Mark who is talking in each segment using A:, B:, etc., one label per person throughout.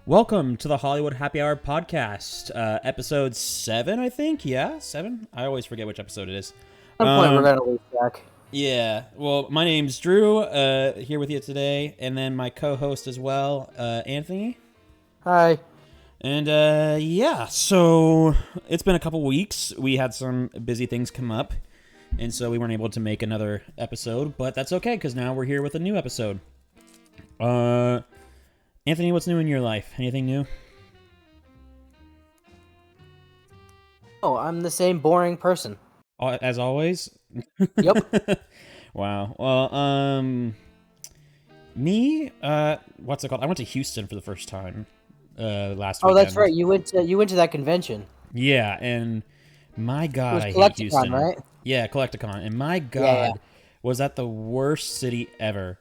A: Welcome to the Hollywood Happy Hour podcast, episode 7, I think. Yeah, 7? I always forget which episode it is.
B: At some point, we're going to lose track.
A: Yeah, well, my name's Drew, here with you today, and then my co-host as well, Anthony.
B: Hi.
A: And, yeah, so it's been a couple weeks. We had some busy things come up, and so we weren't able to make another episode, but that's okay, because now we're here with a new episode. Anthony, what's new in your life? Anything new?
B: Oh, I'm the same boring person.
A: As always?
B: Yep.
A: Wow. Well, me, what's it called? I went to Houston for the first time, last weekend.
B: Oh, that's right. You went to that convention.
A: Yeah, and my God, I
B: Collecticon,
A: hate Houston.
B: Right?
A: Yeah, Collecticon. And my God, was that the worst city ever.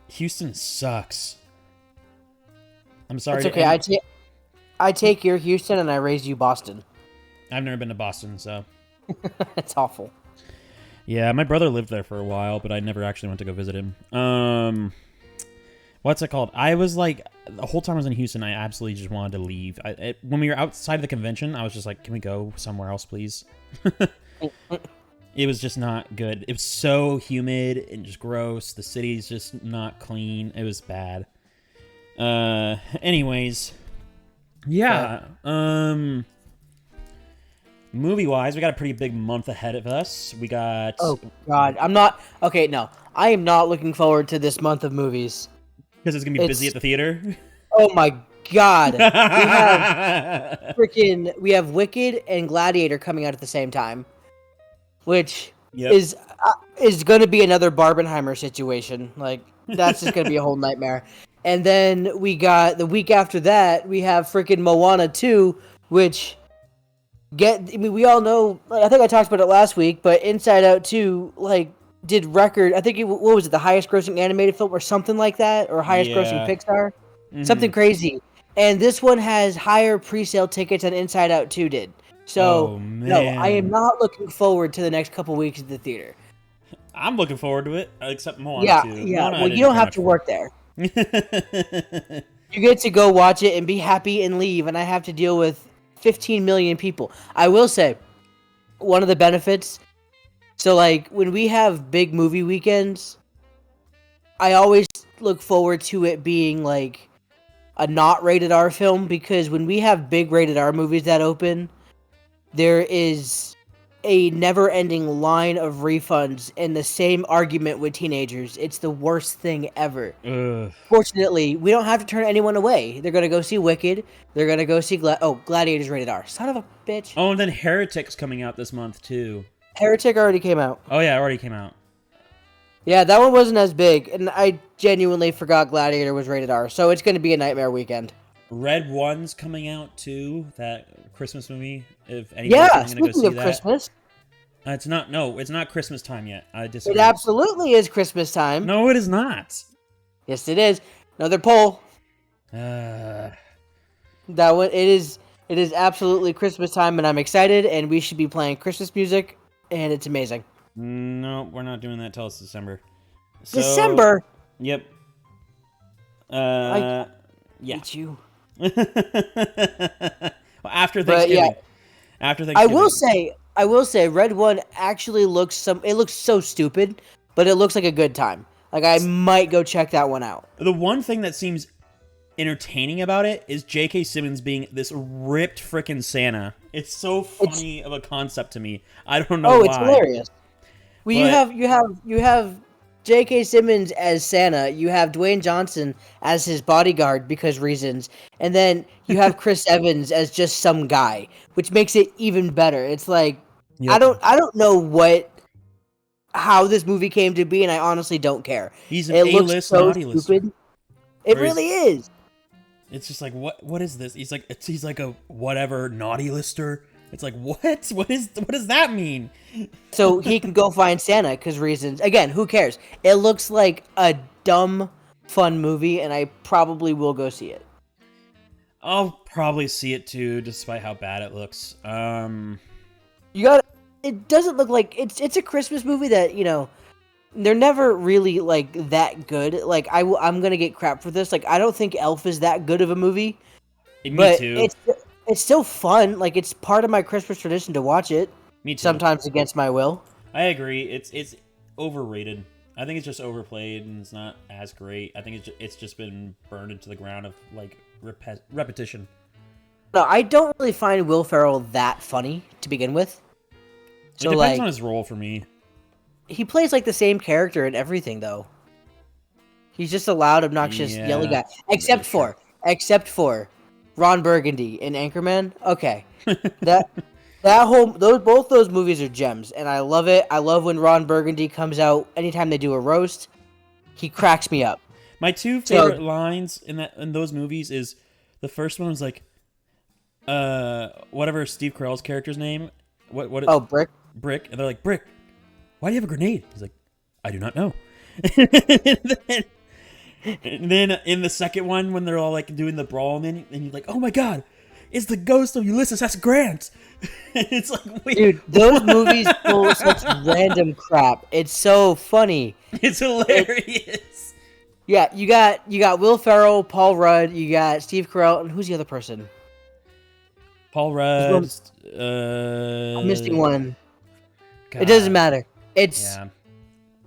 A: Houston sucks. I'm sorry.
B: It's okay. I take your Houston and I raise you Boston.
A: I've never been to Boston, so.
B: It's awful.
A: Yeah, my brother lived there for a while, but I never actually went to go visit him. What's it called? I was like, the whole time I was in Houston, I absolutely just wanted to leave. When we were outside of the convention, I was just like, can we go somewhere else, please? It was just not good. It was so humid and just gross. The city's just not clean. It was bad. Anyways, yeah. Movie-wise, we got a pretty big month ahead of us. We got...
B: Oh, God. I am not looking forward to this month of movies.
A: Because it's going to be busy at the theater?
B: Oh, my God. We have Wicked and Gladiator coming out at the same time. Which is going to be another Barbenheimer situation. Like, that's just going to be a whole nightmare. And then we got, the week after that, we have freaking Moana 2, which... we all know, I think I talked about it last week, but Inside Out 2, did record, I think, what was it, the highest grossing animated film or something like that? Or highest grossing Pixar? Mm-hmm. Something crazy. And this one has higher pre-sale tickets than Inside Out 2 did. So, no, I am not looking forward to the next couple weeks at the theater.
A: I'm looking forward to it, except Moana 2.
B: Yeah, well, you don't have to work there. You get to go watch it and be happy and leave, and I have to deal with 15 million people. I will say, one of the benefits, so when we have big movie weekends, I always look forward to it being a not rated R film, because when we have big rated R movies that open, there is a never-ending line of refunds and the same argument with teenagers. It's the worst thing ever.
A: Ugh.
B: Fortunately, we don't have to turn anyone away. They're going to go see Wicked. They're going to go see Gladiator's rated R. Son of a bitch.
A: Oh, and then Heretic's coming out this month, too.
B: Heretic already came out.
A: Oh, yeah, it already came out.
B: Yeah, that one wasn't as big, and I genuinely forgot Gladiator was rated R, so it's going to be a nightmare weekend.
A: Red 1's coming out, too, that Christmas movie, if anybody's going to go see
B: speaking of
A: that.
B: Christmas.
A: It's not Christmas time yet. I disagree.
B: It absolutely is Christmas time.
A: No, it is not.
B: Yes, it is. Another poll.
A: Uh...
B: That one, it is absolutely Christmas time, and I'm excited, and we should be playing Christmas music, and it's amazing.
A: No, we're not doing that till it's December.
B: December?
A: Yep.
B: I
A: yeah.
B: hate you.
A: Well, after Thanksgiving.
B: Yeah.
A: After Thanksgiving.
B: I will say, Red 1 actually looks so stupid, but it looks like a good time. I might go check that one out.
A: The one thing that seems entertaining about it is J.K. Simmons being this ripped frickin' Santa. It's so funny of a concept to me. I don't know why.
B: Oh, it's hilarious. Well, you have J.K. Simmons as Santa. You have Dwayne Johnson as his bodyguard because reasons, and then you have Chris Evans as just some guy, which makes it even better. It's I don't know how this movie came to be, and I honestly don't care.
A: He's an A-list, naughty lister.
B: It really is.
A: It's just what is this? He's like a whatever naughty lister. It's what does that mean?
B: So he can go find Santa because reasons. Again, who cares? It looks like a dumb, fun movie, and I probably will go see it.
A: I'll probably see it too, despite how bad it looks.
B: It doesn't look like it's a Christmas movie that they're never really that good. I'm gonna get crap for this. I don't think Elf is that good of a movie.
A: Me
B: but
A: too.
B: it's still fun. Like it's part of my Christmas tradition to watch it.
A: Me too.
B: Sometimes against my will.
A: I agree. It's overrated. I think it's just overplayed and it's not as great. I think it's just been burned into the ground of like repetition.
B: No, I don't really find Will Ferrell that funny to begin with. So
A: It depends
B: like
A: on his role for me.
B: he plays like the same character in everything though. He's just a loud, obnoxious, yelly guy. Except for Ron Burgundy in Anchorman. Okay, both those movies are gems, and I love it. I love when Ron Burgundy comes out. Anytime they do a roast, he cracks me up.
A: My two favorite lines in those movies is the first one was like, whatever Steve Carell's character's name. What?
B: Oh, Brick.
A: Brick, and they're like, Brick, why do you have a grenade? He's like, I do not know. and then in the second one, when they're all like doing the brawl, and you're like, oh my god, it's the ghost of Ulysses S. Grant. It's like, wait,
B: dude, those movies pull such random crap. It's so funny.
A: It's hilarious.
B: Yeah, you got Will Ferrell, Paul Rudd, you got Steve Carell, and who's the other person?
A: Paul Rudd.
B: I'm missing one.
A: God.
B: It doesn't matter. It's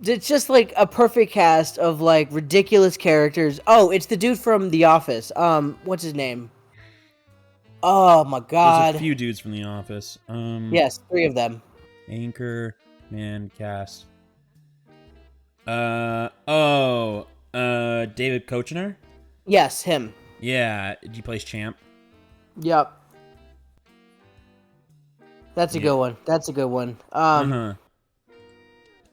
B: just like a perfect cast of like ridiculous characters. Oh, it's the dude from The Office. What's his name? Oh my god.
A: There's a few dudes from The Office.
B: Yes, 3 of them.
A: Anchor, man, cast. David Koechner?
B: Yes, him.
A: Yeah, he plays Champ.
B: Yep. That's a good one. That's a good one.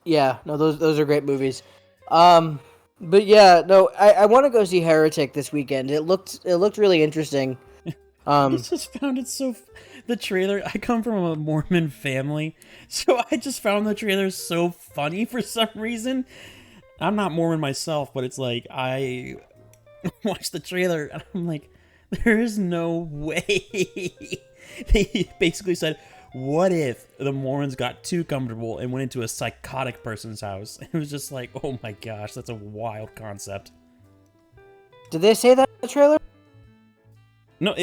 B: Yeah, no, those are great movies. But yeah, no, I want to go see Heretic this weekend. It looked really interesting.
A: I just found it the trailer. I come from a Mormon family, so I just found the trailer so funny for some reason. I'm not Mormon myself, but it's like I watched the trailer and I'm like, there is no way. They basically said, what if the Mormons got too comfortable and went into a psychotic person's house? It was just like, oh my gosh, that's a wild concept.
B: Did they say that in the trailer?
A: No,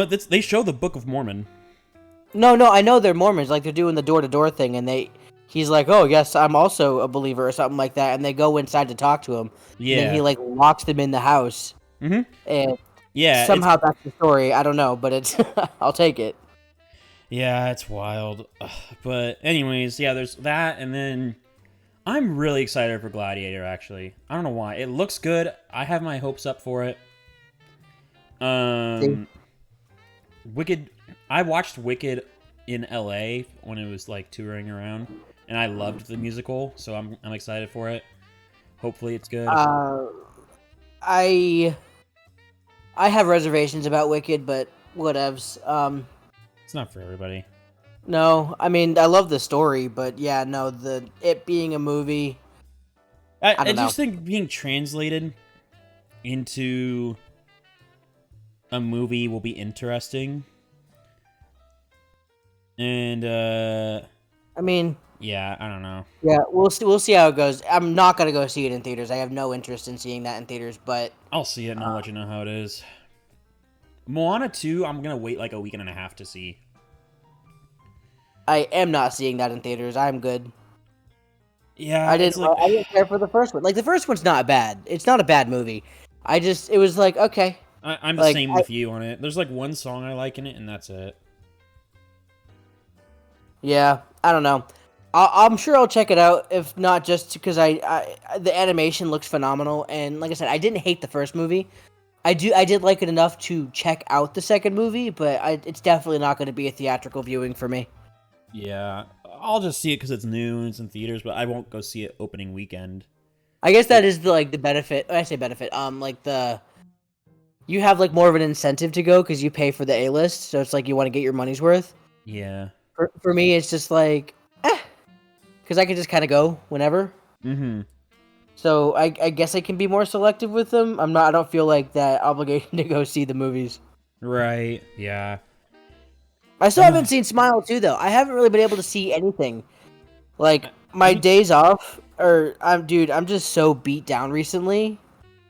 A: they show the Book of Mormon.
B: No, I know they're Mormons. Like they're doing the door-to-door thing, and he's like, oh yes, I'm also a believer or something like that, and they go inside to talk to him.
A: Yeah.
B: And then he like locks them in the house.
A: Mm-hmm.
B: And
A: yeah,
B: somehow that's the story. I don't know, but it's I'll take it.
A: Yeah, it's wild. But anyways, yeah, there's that, and then I'm really excited for Gladiator, actually. I don't know why. It looks good. I have my hopes up for it. Wicked. I watched Wicked in LA when it was like touring around, and I loved the musical, so I'm excited for it. Hopefully it's good.
B: I have reservations about Wicked, but whatevs.
A: It's not for everybody.
B: No, I mean I love the story, but yeah, no, it being a movie.
A: I just think being translated into a movie will be interesting. And
B: I mean,
A: yeah, I don't know.
B: Yeah, we'll see how it goes. I'm not gonna go see it in theaters. I have no interest in seeing that in theaters, but
A: I'll see it and I'll let you know how it is. Moana 2, I'm gonna wait like a week and a half to see.
B: I am not seeing that in theaters. I'm good.
A: Yeah,
B: I didn't care for the first one. Like the first one's not bad. It's not a bad movie. It was like okay.
A: I'm the same with you on it. There's like one song I like in it, and that's it.
B: Yeah, I don't know. I'm sure I'll check it out. If not, just because the animation looks phenomenal, and like I said, I didn't hate the first movie. I did like it enough to check out the second movie, but it's definitely not going to be a theatrical viewing for me.
A: Yeah, I'll just see it because it's new and it's in theaters, but I won't go see it opening weekend.
B: I guess that is the benefit. I say benefit. You have like more of an incentive to go because you pay for the A-list, so it's like you want to get your money's worth.
A: Yeah.
B: For me, it's just like, because I can just kind of go whenever.
A: Mm-hmm.
B: So I guess I can be more selective with them. I don't feel like that obligation to go see the movies.
A: Right. Yeah.
B: I still haven't seen Smile 2 though. I haven't really been able to see anything. Like my days off, I'm just so beat down recently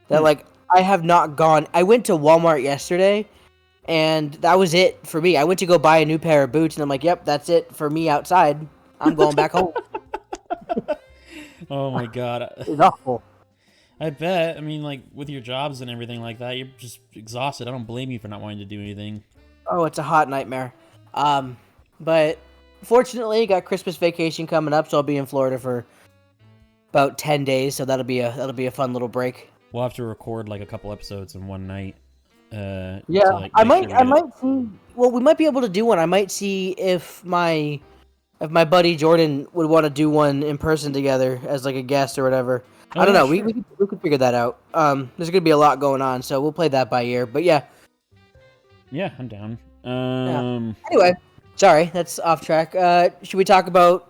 B: that like I have not gone. I went to Walmart yesterday, and that was it for me. I went to go buy a new pair of boots, and I'm like, "Yep, that's it for me outside. I'm going back home."
A: Oh my god.
B: It's awful.
A: I bet. I mean, like, with your jobs and everything like that, you're just exhausted. I don't blame you for not wanting to do anything.
B: Oh, it's a hot nightmare. But fortunately, got Christmas vacation coming up, so I'll be in Florida for about 10 days. So that'll be a fun little break.
A: We'll have to record like a couple episodes in one night.
B: Yeah,
A: to, like,
B: I
A: make
B: might see. Well, we might be able to do one. I might see if my buddy Jordan would want to do one in person together as like a guest or whatever.
A: Oh,
B: I don't know.
A: sure.
B: We could figure that out. There's gonna be a lot going on, so we'll play that by ear. But yeah.
A: Yeah, I'm down.
B: Anyway, sorry, that's off track. Should we talk about,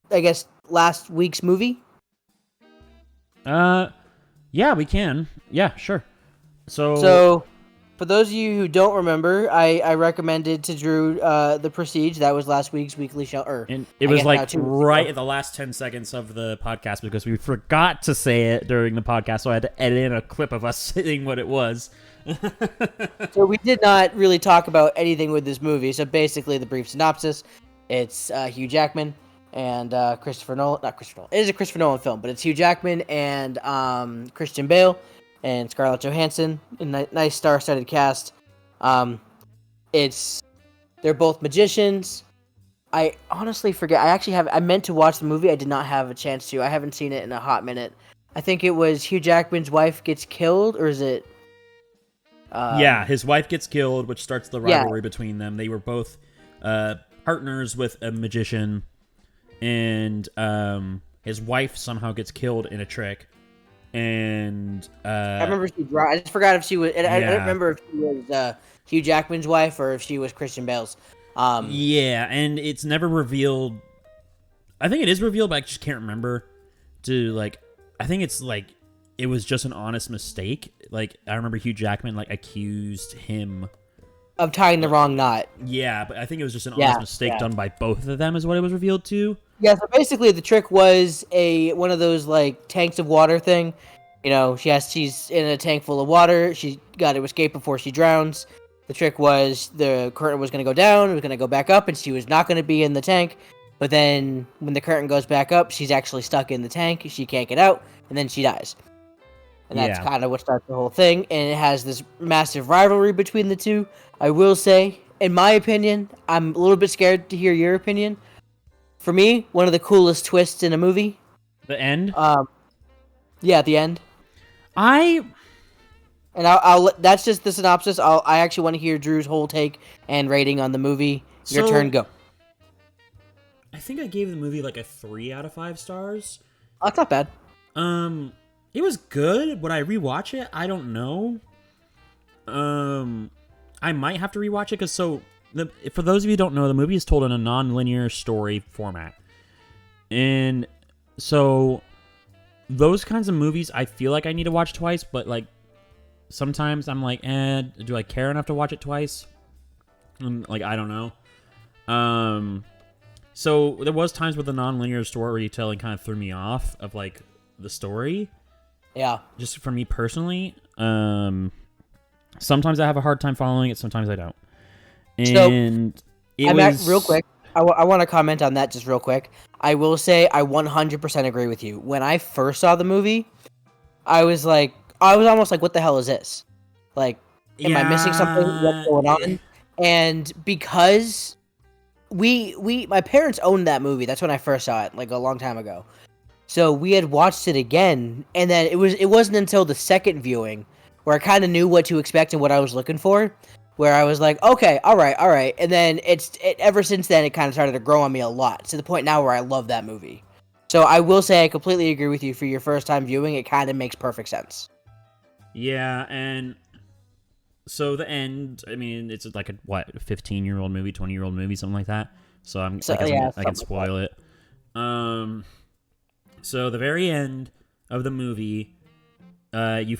B: I guess, last week's movie?
A: Yeah, we can. Yeah, sure.
B: So, for those of you who don't remember, I recommended to Drew The Prestige. That was last week's weekly show.
A: And it was like right at the last 10 seconds of the podcast because we forgot to say it during the podcast, so I had to edit in a clip of us saying what it was.
B: So we did not really talk about anything with this movie. So basically, the brief synopsis: it's Hugh Jackman and Christopher Nolan. Not Christopher Nolan. It is a Christopher Nolan film, but it's Hugh Jackman and Christian Bale and Scarlett Johansson. A nice star-studded cast. They're both magicians. I honestly forget. I meant to watch the movie. I did not have a chance to. I haven't seen it in a hot minute. I think it was Hugh Jackman's wife gets killed, or is it?
A: Yeah, his wife gets killed, which starts the rivalry between them. They were both partners with a magician, and his wife somehow gets killed in a trick. And
B: I remember she drowned. I just forgot if she was. I don't remember if she was Hugh Jackman's wife or if she was Christian Bale's.
A: Yeah, and it's never revealed. I think it is revealed, but I just can't remember. I think it's like it was just an honest mistake. Like, I remember Hugh Jackman accused him
B: of tying the wrong knot.
A: Yeah, but I think it was just an honest mistake done by both of them, is what it was revealed to.
B: Yeah, so basically the trick was one of those tanks of water thing. You know, she's in a tank full of water. She got to escape before she drowns. The trick was the curtain was going to go down, it was going to go back up, and she was not going to be in the tank. But then when the curtain goes back up, she's actually stuck in the tank. She can't get out, and then she dies. And that's kind of what starts the whole thing. And it has this massive rivalry between the two. I will say, in my opinion, I'm a little bit scared to hear your opinion. For me, one of the coolest twists in a movie.
A: The end?
B: Yeah, the end.
A: I'll
B: that's just the synopsis. I actually want to hear Drew's whole take and rating on the movie. Your turn, go.
A: I think I gave the movie a 3 out of 5 stars.
B: Oh, that's not bad.
A: It was good. Would I rewatch it? I don't know. I might have to rewatch it because for those of you who don't know, the movie is told in a non-linear story format. And so those kinds of movies I feel like I need to watch twice, but sometimes I'm do I care enough to watch it twice? And I don't know. So there was times with the non-linear storytelling kind of threw me off of the story.
B: Yeah.
A: Just for me personally. Sometimes I have a hard time following it, sometimes I don't. And
B: real quick, I want to comment on that just real quick. I will say I 100% agree with you. When I first saw the movie, I was almost like, what the hell is this? Am I missing something? What's going on? And because my parents owned that movie, that's when I first saw it, a long time ago. So we had watched it again, and then it wasn't until the second viewing where I kind of knew what to expect and what I was looking for, where I was like, okay, all right. And then ever since then, it kind of started to grow on me a lot, to the point now where I love that movie. So I will say I completely agree with you. For your first time viewing, it kind of makes perfect sense.
A: Yeah, and so the end, I mean, it's a 15-year-old movie, 20-year-old movie, something like that. So I can spoil it. So the very end of the movie, they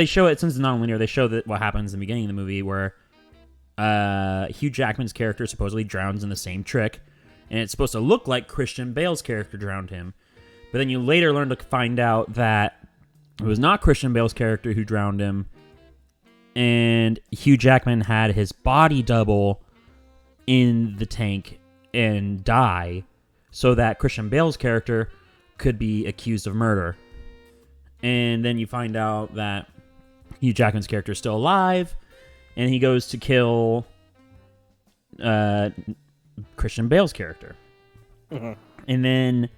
A: show it, since it's non-linear, they show that what happens in the beginning of the movie where Hugh Jackman's character supposedly drowns in the same trick, and it's supposed to look like Christian Bale's character drowned him. But then you later learn to find out that it was not Christian Bale's character who drowned him. and Hugh Jackman had his body double in the tank and die so that Christian Bale's character could be accused of murder. And then you find out that Hugh Jackman's character is still alive, and he goes to kill Christian Bale's character.
B: Mm-hmm.
A: And then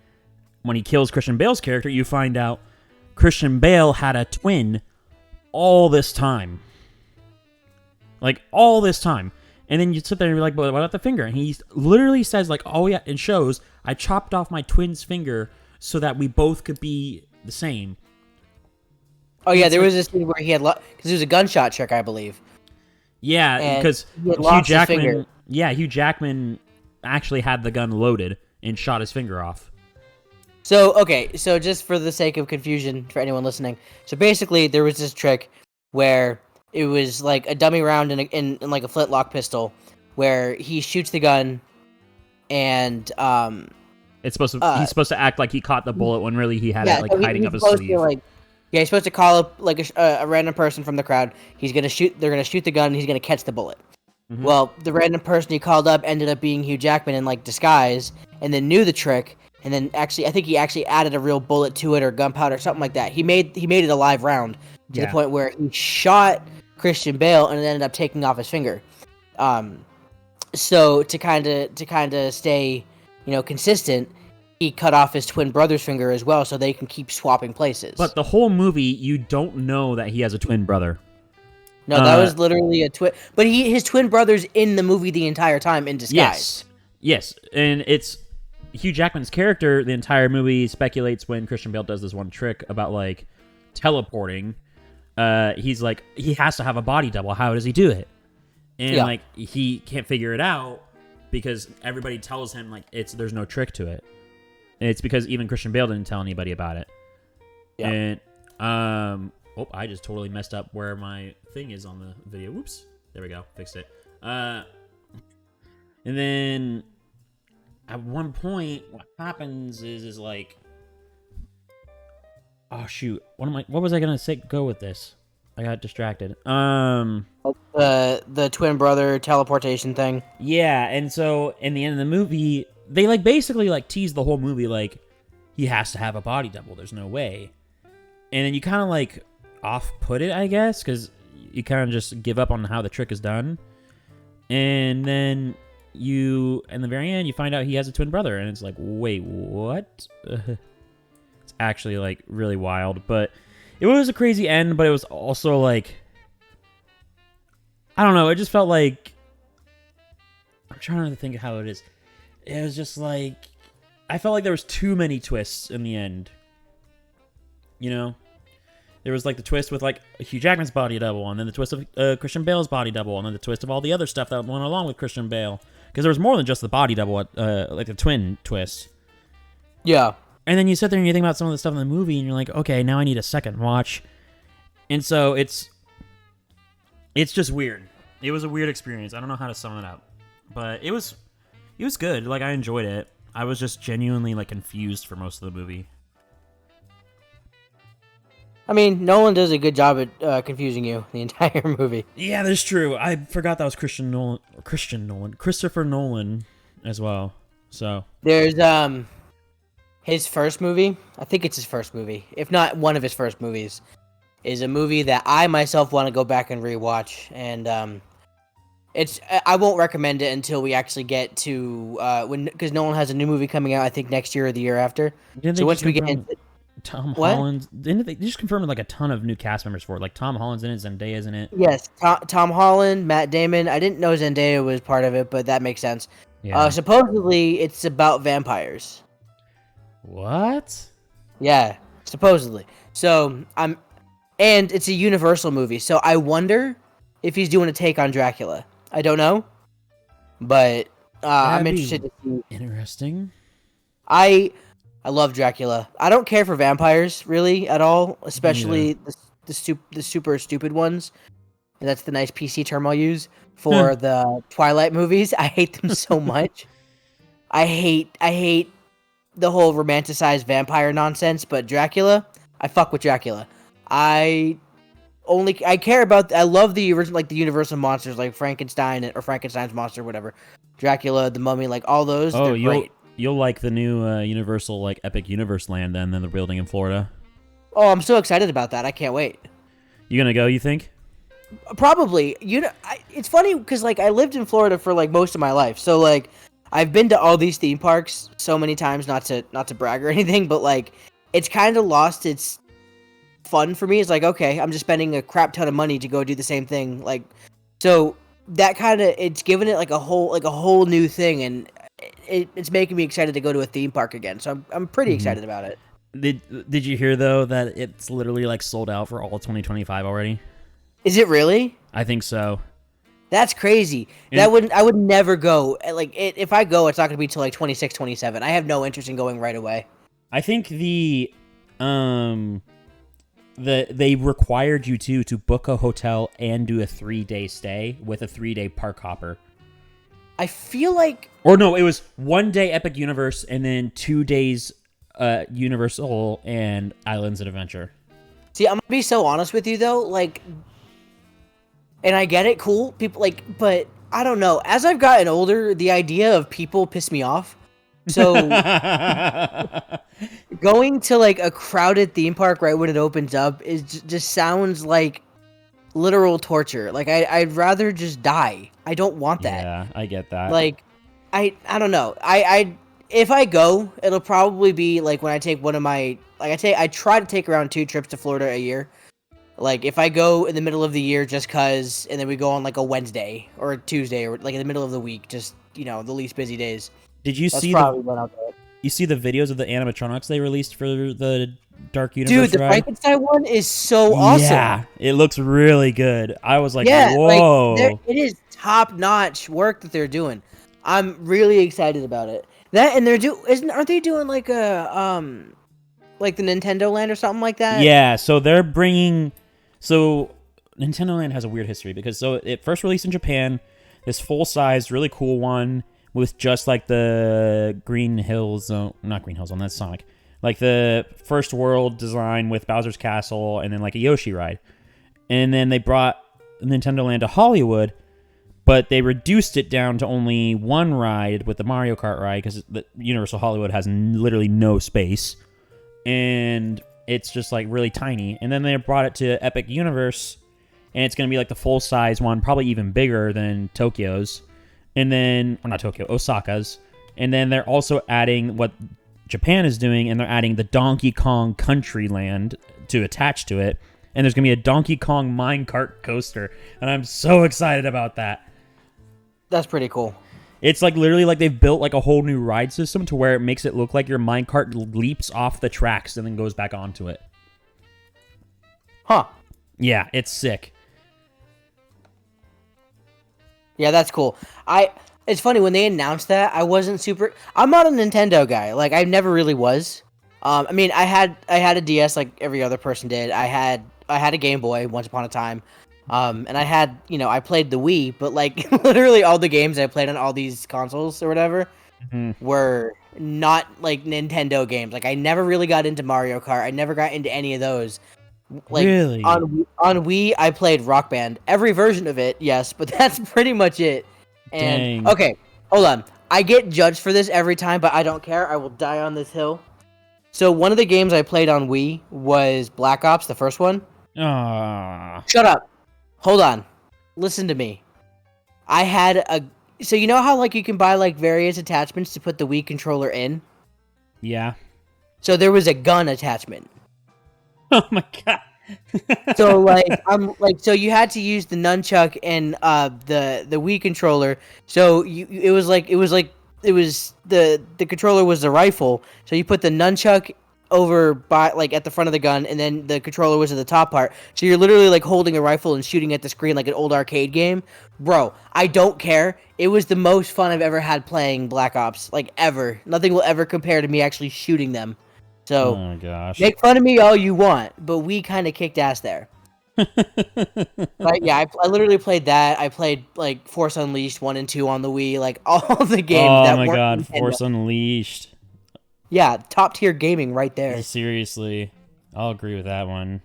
A: when he kills Christian Bale's character, you find out Christian Bale had a twin all this time. Like, all this time. And then you sit there and you're like, but what about the finger? And he literally says, like, oh yeah, it shows, I chopped off my twin's finger so that we both could be the same.
B: Oh yeah, there was this scene where he had, because it was a gunshot trick, I believe.
A: Yeah, because Hugh Jackman, Hugh Jackman actually had the gun loaded and shot his finger off.
B: So, okay, so just for the sake of confusion for anyone listening, so basically there was this trick where it was like a dummy round in like a flintlock pistol, where he shoots the gun, and
A: it's supposed to he's supposed to act like he caught the bullet when really he had it like hiding up his sleeve.
B: He's supposed to call up like a random person from the crowd. They're gonna shoot the gun, and he's gonna catch the bullet. Mm-hmm. Well, the random person he called up ended up being Hugh Jackman in like disguise, and then knew the trick. And then I think he actually added a real bullet to it, or gunpowder, or something like that. He made it a live round to the point where he shot Christian Bale and it ended up taking off his finger. So to kind of stay, consistent, he cut off his twin brother's finger as well, so they can keep swapping places.
A: But the whole movie, you don't know that he has a twin brother.
B: No, that was literally a twin. But his twin brother's in the movie the entire time in disguise.
A: Yes, and it's Hugh Jackman's character. The entire movie speculates when Christian Bale does this one trick about like teleporting. He's like, he has to have a body double. How does he do it? And like he can't figure it out because everybody tells him like there's no trick to it. And it's because even Christian Bale didn't tell anybody about it. Yeah. And I just totally messed up where my thing is on the video. Whoops. There we go. Fixed it. And then at one point, what happens is like, oh shoot, what was I gonna say? Go with this. I got distracted.
B: The twin brother teleportation thing.
A: Yeah, and so in the end of the movie, they like basically like tease the whole movie like he has to have a body double. There's no way. And then you kind of like off-put it, I guess, because you kind of just give up on how the trick is done. And then in the very end, you find out he has a twin brother, and it's like, wait, what? It's actually like really wild, but it was a crazy end, but it was also like, I don't know, it just felt like, I'm trying to think of how it is. It was just like, I felt like there was too many twists in the end. There was like the twist with like Hugh Jackman's body double, and then the twist of Christian Bale's body double, and then the twist of all the other stuff that went along with Christian Bale. Because there was more than just the body double, like the twin twist.
B: Yeah.
A: And then you sit there and you think about some of the stuff in the movie, and you're like, okay, now I need a second watch. And so it's just weird. It was a weird experience. I don't know how to sum it up, but it was good. Like, I enjoyed it. I was just genuinely like confused for most of the movie.
B: I mean, Nolan does a good job at confusing you the entire movie.
A: Yeah, that's true. I forgot that was Christopher Nolan as well. So
B: there's his first movie. I think it's his first movie, if not one of his first movies, is a movie that I myself want to go back and rewatch. And I won't recommend it until we actually get to because Nolan has a new movie coming out, I think next year or the year after. So once we get into
A: Tom Holland, didn't they just confirmed like a ton of new cast members for it? Like Tom Holland's in it, Zendaya's in it.
B: Yes, Tom Holland, Matt Damon. I didn't know Zendaya was part of it, but that makes sense. Yeah. Supposedly, it's about vampires.
A: What?
B: Yeah, supposedly. So and it's a Universal movie. So I wonder if he's doing a take on Dracula. I don't know, but I'm interested to see.
A: Interesting.
B: I love Dracula. I don't care for vampires really at all, especially the super stupid ones. And that's the nice PC term I'll use for the Twilight movies. I hate them so much. I hate the whole romanticized vampire nonsense, but Dracula, I fuck with Dracula. I only I care about. I love the original, like the Universal monsters, like Frankenstein or Frankenstein's monster, whatever, Dracula, the Mummy, like all those.
A: Oh,
B: they're great.
A: you'll like the new Universal like Epic Universe land then they're building in Florida.
B: Oh, I'm so excited about that. I can't wait.
A: You gonna go? You think?
B: Probably. It's funny because like I lived in Florida for like most of my life, so like I've been to all these theme parks so many times. Not to brag or anything, but like it's kind of lost its fun for me. It's like, okay, I'm just spending a crap ton of money to go do the same thing. Like, so that kind of it's given it like a whole new thing, and it's making me excited to go to a theme park again. So I'm pretty excited about it.
A: Did you hear though that it's literally like sold out for all of 2025 already?
B: Is it really?
A: I think so.
B: That's crazy. I would never go. Like if I go, it's not going to be till like 26, 27. I have no interest in going right away.
A: I think they required you to book a hotel and do a 3-day stay with a 3-day park hopper.
B: I feel like,
A: or no, it was 1 day Epic Universe and then 2 days Universal and Islands of Adventure.
B: See, I'm gonna be so honest with you though, like, and I get it, cool, people like, but I don't know. As I've gotten older, the idea of people piss me off. So going to like a crowded theme park right when it opens up just sounds like literal torture. Like I'd rather just die. I don't want that.
A: Yeah, I get that.
B: Like I don't know. If I go, it'll probably be like when I take one of my I try to take around 2 trips to Florida a year. Like if I go in the middle of the year just cuz, and then we go on like a Wednesday or a Tuesday or like in the middle of the week, just, you know, the least busy days.
A: Did you see you see the videos of the animatronics they released for the Dark Universe?
B: Dude, the Frankenstein one is so awesome.
A: Yeah, it looks really good. I was like,
B: yeah,
A: whoa.
B: Like, it is top-notch work that they're doing. I'm really excited about it. That, and aren't they doing like a like the Nintendo Land or something like that?
A: Yeah, so they're bringing Nintendo Land has a weird history because it first released in Japan, this full-size really cool one with just like the Green Hills Zone, not Green Hill Zone, that's Sonic. Like the first world design with Bowser's Castle and then like a Yoshi ride. And then they brought Nintendo Land to Hollywood, but they reduced it down to only one ride with the Mario Kart ride because the Universal Hollywood has literally no space. And it's just like really tiny. And then they brought it to Epic Universe, and it's going to be like the full-size one, probably even bigger than Tokyo's. And then, or not Tokyo, Osaka's. And then they're also adding what Japan is doing, and they're adding the Donkey Kong Country Land to attach to it. And there's going to be a Donkey Kong minecart coaster. And I'm so excited about that.
B: That's pretty cool.
A: It's like literally like they've built like a whole new ride system to where it makes it look like your minecart leaps off the tracks and then goes back onto it.
B: Huh.
A: Yeah, it's sick.
B: Yeah, that's cool. It's funny when they announced that, I'm not a Nintendo guy. Like I never really was. I mean, I had a DS like every other person did. I had a Game Boy once upon a time. And I had, I played the Wii, but like literally all the games I played on all these consoles or whatever were not like Nintendo games. Like I never really got into Mario Kart. I never got into any of those. Like
A: really?
B: On Wii, I played Rock Band, every version of it, yes, but that's pretty much it. And
A: Dang.
B: Okay, hold on. I get judged for this every time, but I don't care. I will die on this hill. So one of the games I played on Wii was Black Ops, the first one. Shut up. Hold on. Listen to me. So you know how like you can buy like various attachments to put the Wii controller in?
A: Yeah.
B: So there was a gun attachment.
A: Oh my god.
B: So so you had to use the nunchuck and the Wii controller. So the controller was the rifle. So you put the nunchuck over by like at the front of the gun, and then the controller was at the top part. So you're literally like holding a rifle and shooting at the screen like an old arcade game. Bro, I don't care. It was the most fun I've ever had playing Black Ops, like ever. Nothing will ever compare to me actually shooting them. So,
A: oh my gosh.
B: Make fun of me all you want, but we kind of kicked ass there. But yeah, I literally played that. I played like Force Unleashed 1 and 2 on the Wii, like all the games.
A: Oh my god, Nintendo. Force Unleashed.
B: Yeah, top tier gaming right there.
A: Seriously, I'll agree with that one.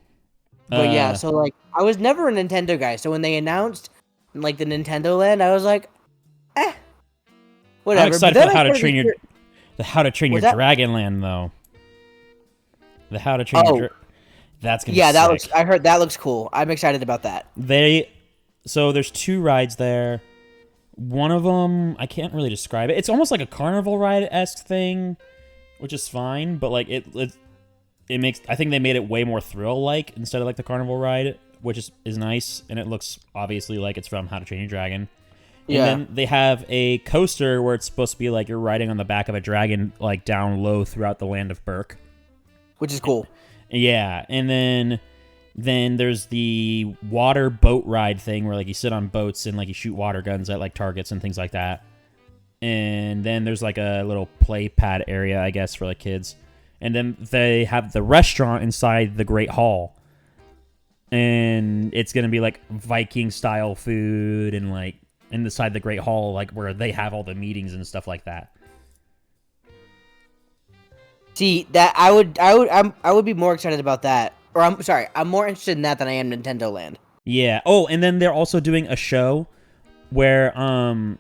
B: But yeah,
A: Uh,
B: so like I was never a Nintendo guy. So when they announced like the Nintendo Land, I was like, eh,
A: I'm
B: whatever. But
A: excited for
B: then
A: the
B: I started to hear,
A: How to Train Your
B: was that?
A: Dragon Land though. The How to Train Your
B: Oh,
A: That's gonna be
B: yeah, that looks.
A: sick.
B: I heard that looks cool. I'm excited about that.
A: So there's 2 rides there. One of them I can't really describe it. It's almost like a carnival ride esque thing, which is fine. But like it makes, I think they made it way more thrill like instead of like the carnival ride, which is nice, and it looks obviously like it's from How to Train Your Dragon. And
B: Yeah,
A: then they have a coaster where it's supposed to be like you're riding on the back of a dragon like down low throughout the land of Berk.
B: which is cool.
A: Yeah, and then there's the water boat ride thing where like you sit on boats and like you shoot water guns at like targets and things like that. And then there's like a little play pad area, I guess, for like kids. And then they have the restaurant inside the Great Hall. And it's going to be like Viking style food and like inside the Great Hall, like where they have all the meetings and stuff like that.
B: See that I would be more excited about that. Or I'm sorry, I'm more interested in that than I am Nintendo Land.
A: Yeah. Oh, and then they're also doing a show where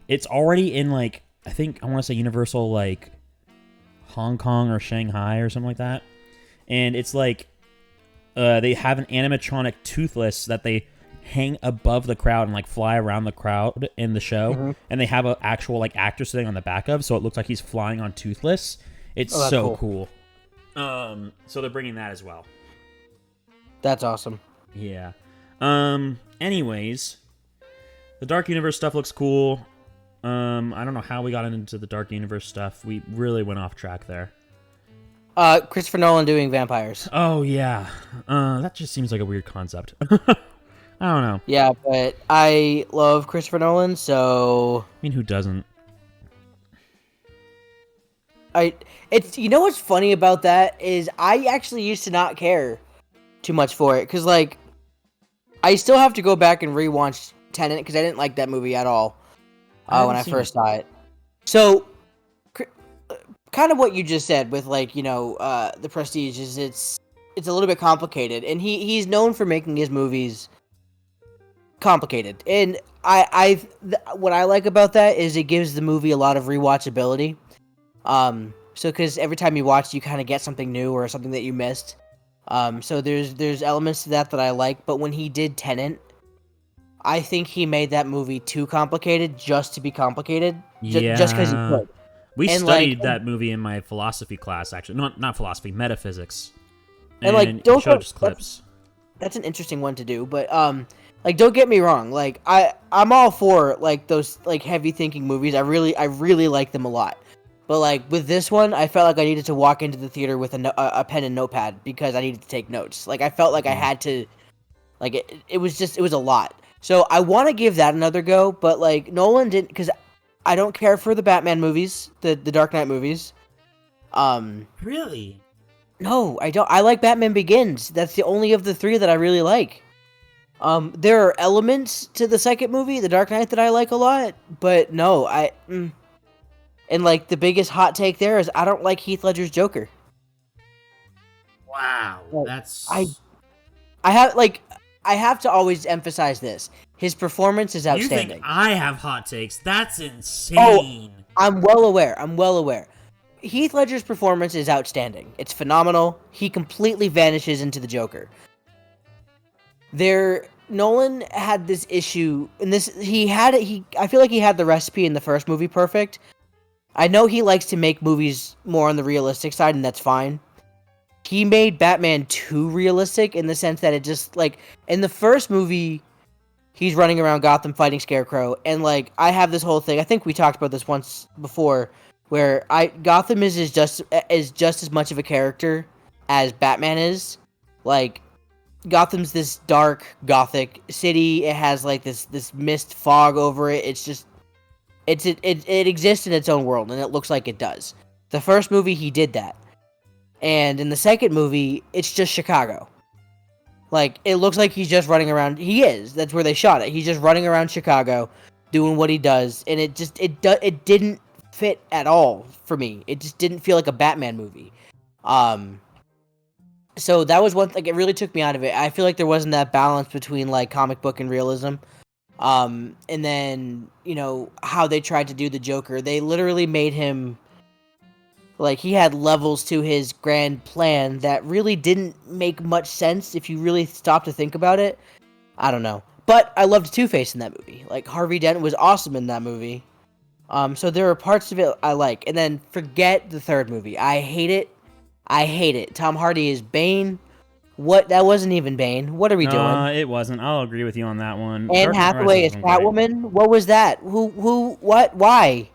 A: it's already in like, I think I want to say Universal like Hong Kong or Shanghai or something like that. And it's like they have an animatronic Toothless that they hang above the crowd and like fly around the crowd in the show.
B: Mm-hmm.
A: And they have an actual like actor sitting on the back of, so it looks like he's flying on Toothless. It's so cool. So they're bringing that as well.
B: That's awesome.
A: Yeah. Anyways, the Dark Universe stuff looks cool. I don't know how we got into the Dark Universe stuff. We really went off track there.
B: Christopher Nolan doing vampires.
A: Oh yeah. That just seems like a weird concept. I don't know.
B: Yeah, but I love Christopher Nolan, so
A: I mean, who doesn't?
B: it's you know what's funny about that is I actually used to not care too much for it because like I still have to go back and rewatch Tenet because I didn't like that movie at all when I first saw it. So kind of what you just said with like the Prestige is it's a little bit complicated, and he's known for making his movies complicated, and what I like about that is it gives the movie a lot of rewatchability. So because every time you watch, you kind of get something new or something that you missed. So there's elements to that I like, but when he did Tenet, I think he made that movie too complicated just to be complicated.
A: Yeah.
B: Just because he could.
A: We
B: And,
A: studied that movie in my philosophy class, actually. Not philosophy, metaphysics.
B: And like, don't
A: showed us clips.
B: That's an interesting one to do, but like, don't get me wrong. Like, I'm all for like those like heavy thinking movies. I really like them a lot. But like with this one, I felt like I needed to walk into the theater with a pen and notepad because I needed to take notes. Like I felt like I had to, like it was a lot. So I want to give that another go, but like Nolan didn't, because I don't care for the Batman movies, the Dark Knight movies.
A: Really?
B: No, I don't. I like Batman Begins. That's the only of the 3 that I really like. There are elements to the second movie, The Dark Knight, that I like a lot, but no, And like the biggest hot take there is I don't like Heath Ledger's Joker.
A: Wow,
B: Like,
A: that's
B: I have to always emphasize this. His performance is outstanding.
A: You think I have hot takes? That's insane.
B: Oh, I'm well aware. Heath Ledger's performance is outstanding. It's phenomenal. He completely vanishes into the Joker. Nolan had this issue, and I feel like he had the recipe in the first movie perfect. I know he likes to make movies more on the realistic side, and that's fine. He made Batman too realistic in the sense that it just, like, in the first movie, he's running around Gotham fighting Scarecrow, and, like, I have this whole thing, I think we talked about this once before, where Gotham is just as much of a character as Batman is. Like, Gotham's this dark, gothic city, it has, like, this mist fog over it, it's just... It exists in its own world, and it looks like it does. The first movie, he did that. And in the second movie, it's just Chicago. Like, it looks like he's just running around. He is. That's where they shot it. He's just running around Chicago, doing what he does, and it didn't fit at all for me. It just didn't feel like a Batman movie. So that was one, like, it really took me out of it. I feel like there wasn't that balance between, like, comic book and realism. And then, you know, how they tried to do the Joker. They literally made him, like, he had levels to his grand plan that really didn't make much sense if you really stop to think about it. I don't know. But I loved Two-Face in that movie. Like, Harvey Dent was awesome in that movie. So there are parts of it I like. And then forget the third movie. I hate it. I hate it. Tom Hardy is Bane. What? That wasn't even Bane. What are we doing?
A: It wasn't. I'll agree with you on that one.
B: Anne Hathaway is Catwoman. What was that? Who? What? Why?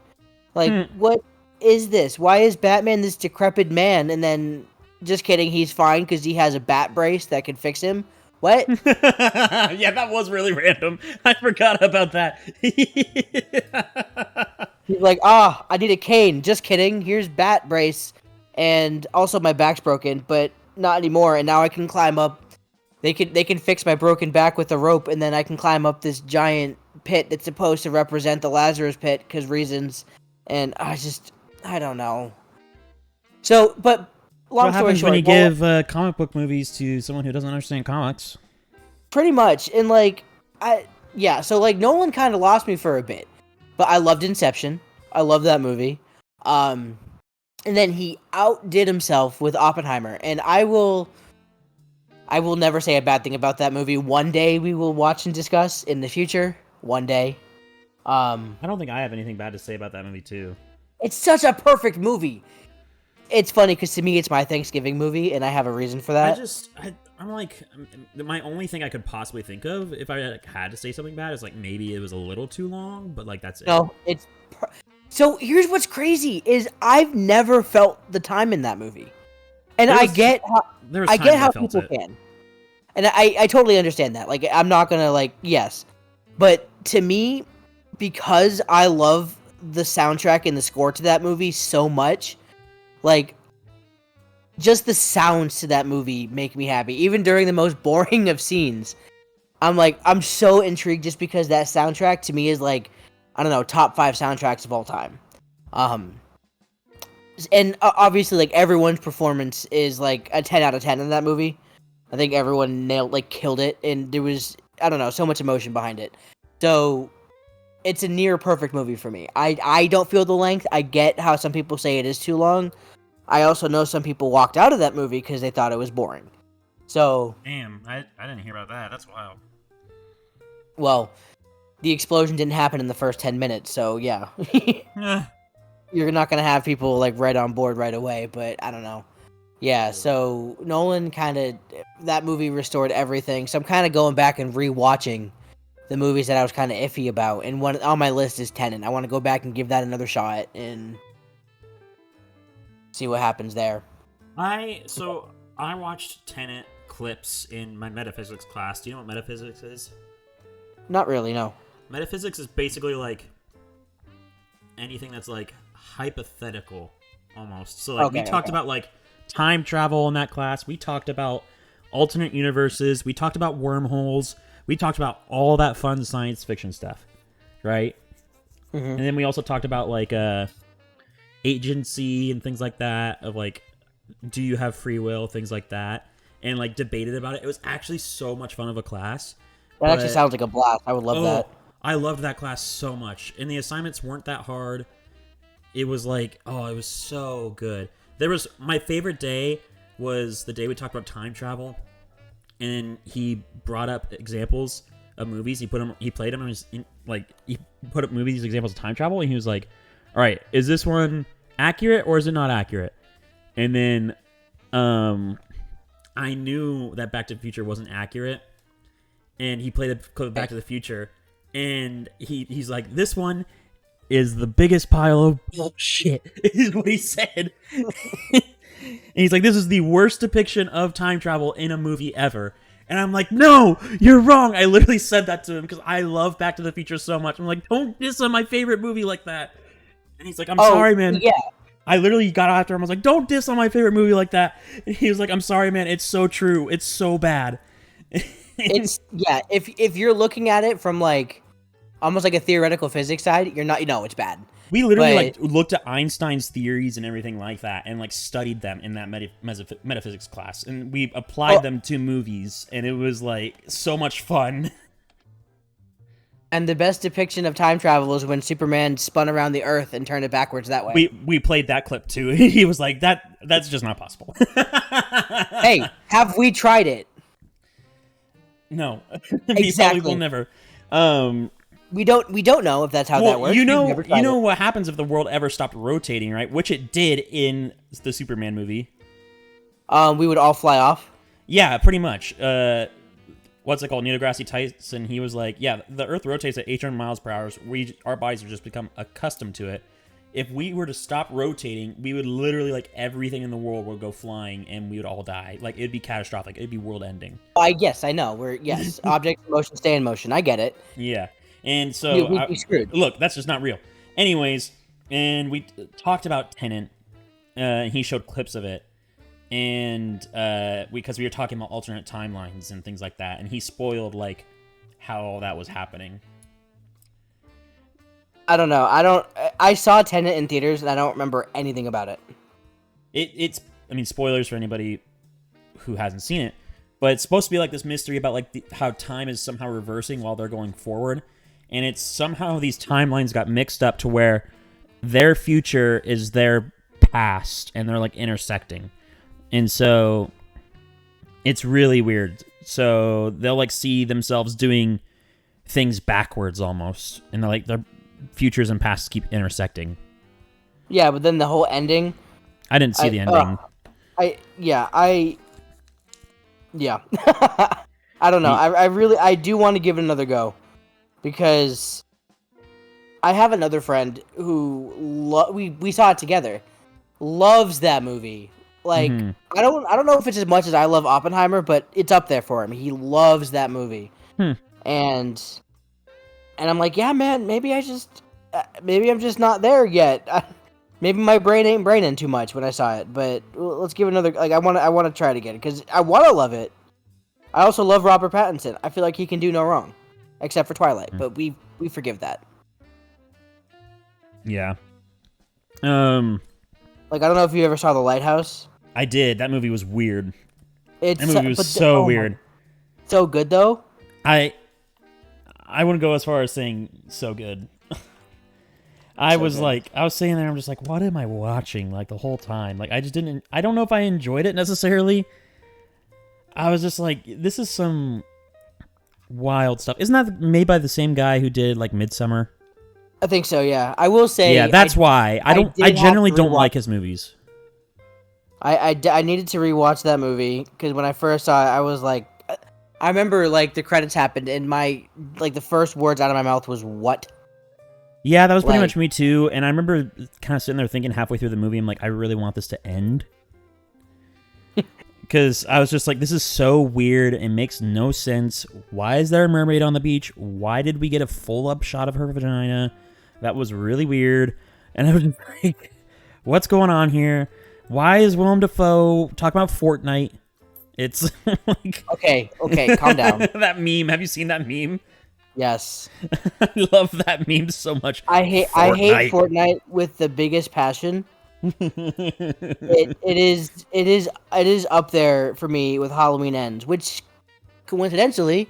B: Like, what is this? Why is Batman this decrepit man? And then, just kidding, he's fine because he has a bat brace that can fix him. What?
A: Yeah, that was really random. I forgot about that.
B: He's like, I need a cane. Just kidding. Here's bat brace. And also my back's broken, but not anymore. And now I can climb up. They can fix my broken back with a rope, and then I can climb up this giant pit that's supposed to represent the Lazarus pit because reasons. And I don't know. So, but long story short,
A: when you give comic book movies to someone who doesn't understand comics?
B: Pretty much, and like, so like Nolan kind of lost me for a bit, but I loved Inception. I love that movie. And then he outdid himself with Oppenheimer, and I will never say a bad thing about that movie. One day we will watch and discuss in the future. One day.
A: I don't think I have anything bad to say about that movie too.
B: It's such a perfect movie. It's funny because to me it's my Thanksgiving movie, and I have a reason for that.
A: I'm like, my only thing I could possibly think of if I had to say something bad is like maybe it was a little too long, but like that's it.
B: No, so here's what's crazy is I've never felt the time in that movie, and I get how people can, and I totally understand that. Like, I'm not gonna yes, but to me, because I love the soundtrack and the score to that movie so much, like, just the sounds to that movie make me happy. Even during the most boring of scenes, I'm so intrigued just because that soundtrack to me is like, I don't know, top 5 soundtracks of all time. And obviously, like, everyone's performance is like a 10 out of 10 in that movie. I think everyone killed it, and there was, I don't know, so much emotion behind it. So it's a near perfect movie for me. I don't feel the length. I get how some people say it is too long. I also know some people walked out of that movie because they thought it was boring. So... Damn,
A: I didn't hear about that. That's wild.
B: Well, the explosion didn't happen in the first 10 minutes, so yeah. You're not going to have people, like, right on board right away, but I don't know. Yeah, so Nolan that movie restored everything, so I'm kind of going back and re-watching the movies that I was kind of iffy about, and one on my list is Tenet. I want to go back and give that another shot, and see what happens there.
A: I watched Tenet clips in my metaphysics class. Do you know what metaphysics is?
B: Not really, no.
A: Metaphysics is basically like anything that's like hypothetical almost. So like we talked about like time travel in that class. We talked about alternate universes. We talked about wormholes. We talked about all that fun science fiction stuff, right? Mm-hmm. And then we also talked about like agency and things like that, of like, do you have free will, things like that, and like debated about it. It was actually so much fun of a class.
B: That actually sounds like a blast. I would love that.
A: I loved that class so much, and the assignments weren't that hard. It was like, it was so good. My favorite day was the day we talked about time travel, and he brought up examples of movies. He played them, and he put up movies examples of time travel, and he was like, all right, is this one accurate or is it not accurate? And then I knew that Back to the Future wasn't accurate, and he played a clip of Back to the Future, and he's like, this one is the biggest pile of bullshit, is what he said. And he's like, this is the worst depiction of time travel in a movie ever. And I'm like, no, you're wrong. I literally said that to him because I love Back to the Future so much. I'm like, don't diss on my favorite movie like that. And he's like, I'm sorry, man.
B: Yeah.
A: I literally got after him. I was like, don't diss on my favorite movie like that. And he was like, I'm sorry, man. It's so true. It's so bad.
B: It's, yeah, if you're looking at it from like almost like a theoretical physics side, you're not, it's bad.
A: We literally like looked at Einstein's theories and everything like that, and like studied them in that metaphysics class, and we applied them to movies, and it was like so much fun.
B: And the best depiction of time travel is when Superman spun around the Earth and turned it backwards that way.
A: We played that clip too. He was like, that's just not possible.
B: Hey, have we tried it?
A: No.
B: Exactly.
A: We probably will never.
B: We don't know if that's how that works.
A: You know what happens if the world ever stopped rotating, right? Which it did in the Superman movie.
B: We would all fly off.
A: Yeah, pretty much. What's it called? Neil deGrasse Tyson. He was like, "Yeah, the Earth rotates at 800 miles per hour. Our bodies have just become accustomed to it. If we were to stop rotating, we would literally like everything in the world would go flying, and we would all die. Like it'd be catastrophic. It'd be world ending."
B: I know. Objects in motion stay in motion. I get it.
A: Yeah, and so
B: we'd be screwed.
A: Look, that's just not real. Anyways, and we talked about Tenet. He showed clips of it. And because we were talking about alternate timelines and things like that, and he spoiled like how all that was happening.
B: I don't know. I saw Tenet in theaters, and I don't remember anything about it.
A: It's spoilers for anybody who hasn't seen it, but it's supposed to be like this mystery about like how time is somehow reversing while they're going forward, and it's somehow these timelines got mixed up to where their future is their past, and they're like intersecting. And so it's really weird. So they'll like see themselves doing things backwards almost. And they're like their futures and pasts keep intersecting.
B: Yeah, but then the whole ending.
A: I didn't see the ending.
B: I don't know. I do want to give it another go. Because I have another friend who we saw it together. Loves that movie. Like, I don't know if it's as much as I love Oppenheimer, but it's up there for him. He loves that movie. And I'm like, yeah, man, maybe I'm just not there yet. Maybe my brain ain't braining too much when I saw it, but let's give it another, like, I want to try it again, because I want to love it. I also love Robert Pattinson. I feel like he can do no wrong, except for Twilight, but we forgive that.
A: Yeah.
B: Like, I don't know if you ever saw The Lighthouse.
A: I did. That movie was weird. That movie was so weird.
B: So good, though?
A: I wouldn't go as far as saying so good. I was sitting there, I'm just like, what am I watching, like, the whole time? Like, I don't know if I enjoyed it necessarily. I was just like, this is some wild stuff. Isn't that made by the same guy who did, like, Midsummer?
B: I think so, yeah. I will say...
A: Yeah, that's why. I generally don't like his movies.
B: I needed to rewatch that movie, because when I first saw it, I was like... I remember, like, the credits happened, and the first words out of my mouth was, what?
A: Yeah, that was pretty much me, too. And I remember kind of sitting there thinking halfway through the movie, I'm like, I really want this to end. Because I was just like, this is so weird. It makes no sense. Why is there a mermaid on the beach? Why did we get a full-up shot of her vagina? That was really weird. And I was just like, what's going on here? Why is Willem Dafoe talking about Fortnite? It's like... Okay,
B: calm down.
A: That meme. Have you seen that meme?
B: Yes.
A: I love that meme so much.
B: I hate Fortnite with the biggest passion. It is up there for me with Halloween Ends, which coincidentally